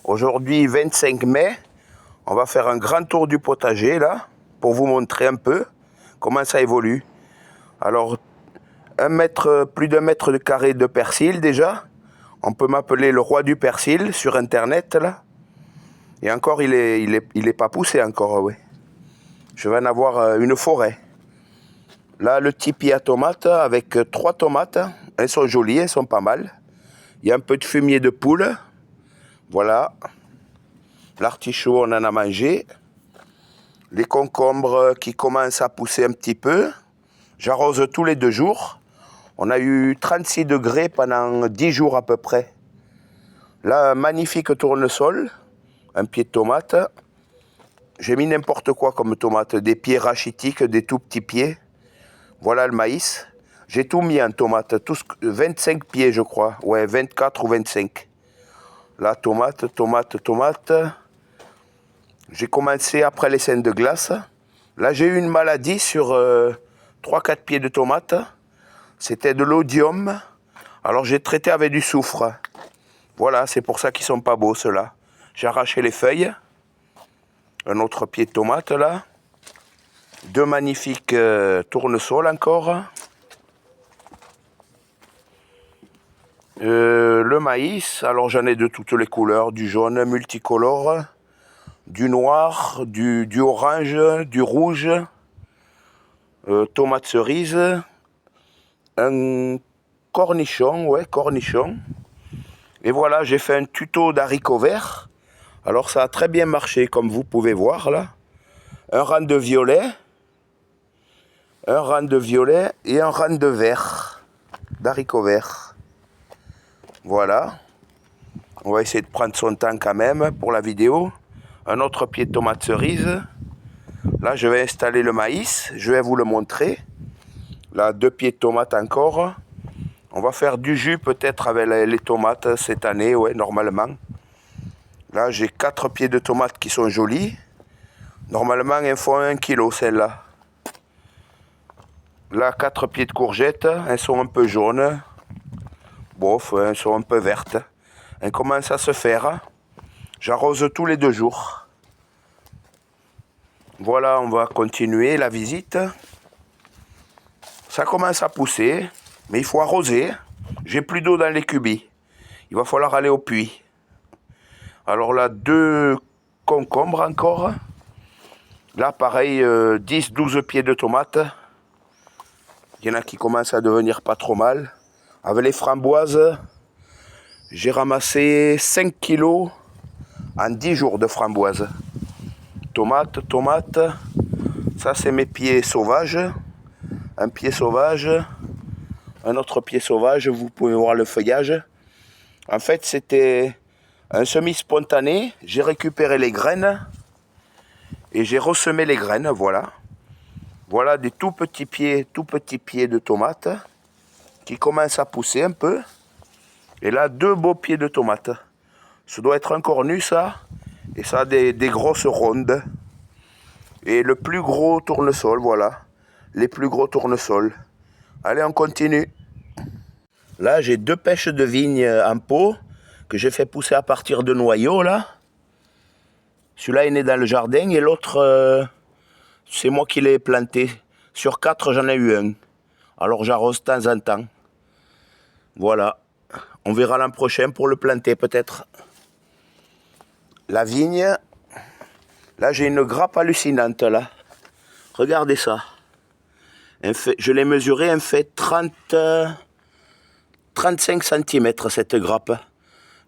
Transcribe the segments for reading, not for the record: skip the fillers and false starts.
Aujourd'hui 25 mai, on va faire un grand tour du potager là, pour vous montrer un peu comment ça évolue. Alors, plus d'1 mètre de carré de persil déjà. On peut m'appeler le roi du persil sur internet là. Et encore, il est pas poussé encore, oui. Je vais en avoir une forêt. Là, le tipi à tomates avec 3 tomates. Elles sont jolies, elles sont pas mal. Il y a un peu de fumier de poule. Voilà. L'artichaut, on en a mangé. Les concombres qui commencent à pousser un petit peu. J'arrose tous les 2 jours. On a eu 36 degrés pendant 10 jours à peu près. Là, un magnifique tournesol. Un pied de tomate. J'ai mis n'importe quoi comme tomate. Des pieds rachitiques, des tout petits pieds. Voilà le maïs. J'ai tout mis en tomate. 25 pieds, je crois. Ouais, 24 ou 25. Là, tomate. J'ai commencé après les scènes de glace. Là, j'ai eu une maladie sur 3-4 pieds de tomates. C'était de l'odium. Alors, j'ai traité avec du soufre. Voilà, c'est pour ça qu'ils sont pas beaux, ceux-là. J'ai arraché les feuilles. Un autre pied de tomate, là. 2 magnifiques tournesols encore. Le maïs, alors j'en ai de toutes les couleurs. Du jaune multicolore. Du noir, du orange, du rouge, tomate cerise, un cornichon, ouais, cornichon. Et voilà, j'ai fait un tuto d'haricots verts. Alors ça a très bien marché, comme vous pouvez voir là. Un rang de violet, et un rang de vert, d'haricots verts. Voilà. On va essayer de prendre son temps quand même pour la vidéo. Un autre pied de tomate cerise. Là, je vais installer le maïs. Je vais vous le montrer. Là, 2 pieds de tomate encore. On va faire du jus peut-être avec les tomates cette année, ouais, normalement. Là, j'ai 4 pieds de tomates qui sont jolis. Normalement, elles font 1 kg, celles-là. Là, 4 pieds de courgettes. Elles sont un peu jaunes. Bof, elles sont un peu vertes. Elles commencent à se faire. J'arrose tous les 2 jours. Voilà, on va continuer la visite. Ça commence à pousser, mais il faut arroser. J'ai plus d'eau dans les cubis. Il va falloir aller au puits. Alors là, 2 concombres encore. Là, pareil, 10-12 pieds de tomates. Il y en a qui commencent à devenir pas trop mal. Avec les framboises, j'ai ramassé 5 kilos en 10 jours de framboises. Tomates. Ça, c'est mes pieds sauvages. Un pied sauvage. Un autre pied sauvage. Vous pouvez voir le feuillage. En fait, c'était un semis spontané. J'ai récupéré les graines. Et j'ai ressemé les graines, voilà. Voilà des tout petits pieds de tomates. Qui commencent à pousser un peu. Et là, 2 beaux pieds de tomates. Ça doit être un cornu, ça. Et ça a des grosses rondes. Et le plus gros tournesol, voilà. Les plus gros tournesols. Allez, on continue. Là, j'ai 2 pêches de vigne en pot que j'ai fait pousser à partir de noyaux, là. Celui-là est né dans le jardin et l'autre, c'est moi qui l'ai planté. Sur 4, j'en ai eu un. Alors, j'arrose de temps en temps. Voilà. On verra l'an prochain pour le planter, peut-être. La vigne. Là, j'ai une grappe hallucinante, là. Regardez ça. Je l'ai mesurée, elle fait 35 cm, cette grappe.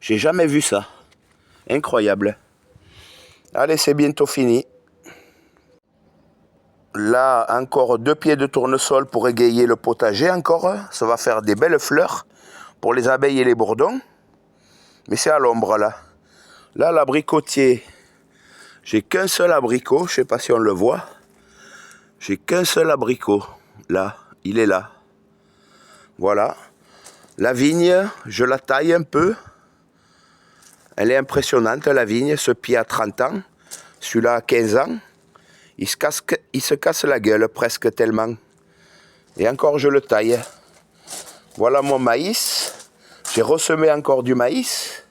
J'ai jamais vu ça. Incroyable. Allez, c'est bientôt fini. Là, encore 2 pieds de tournesol pour égayer le potager, encore. Ça va faire des belles fleurs pour les abeilles et les bourdons. Mais c'est à l'ombre, là. Là, l'abricotier. J'ai qu'un seul abricot, je ne sais pas si on le voit. J'ai qu'un seul abricot, là, il est là. Voilà. La vigne, je la taille un peu. Elle est impressionnante, la vigne, ce pied a 30 ans. Celui-là a 15 ans. Il se casse la gueule presque tellement. Et encore, je le taille. Voilà mon maïs. J'ai ressemé encore du maïs.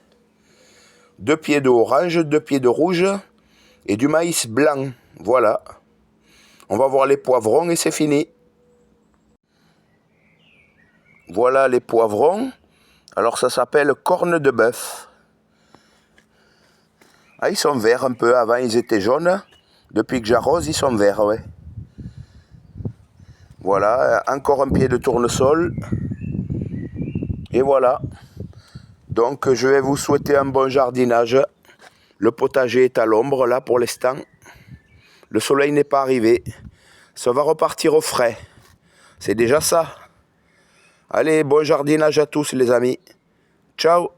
2 pieds d'orange, 2 pieds de rouge et du maïs blanc. Voilà. On va voir les poivrons et c'est fini. Voilà les poivrons. Alors ça s'appelle cornes de bœuf. Ah, ils sont verts un peu. Avant ils étaient jaunes. Depuis que j'arrose, ils sont verts, ouais. Voilà, encore un pied de tournesol. Et voilà. Donc je vais vous souhaiter un bon jardinage. Le potager est à l'ombre là pour l'instant. Le soleil n'est pas arrivé. Ça va repartir au frais. C'est déjà ça. Allez, bon jardinage à tous les amis. Ciao.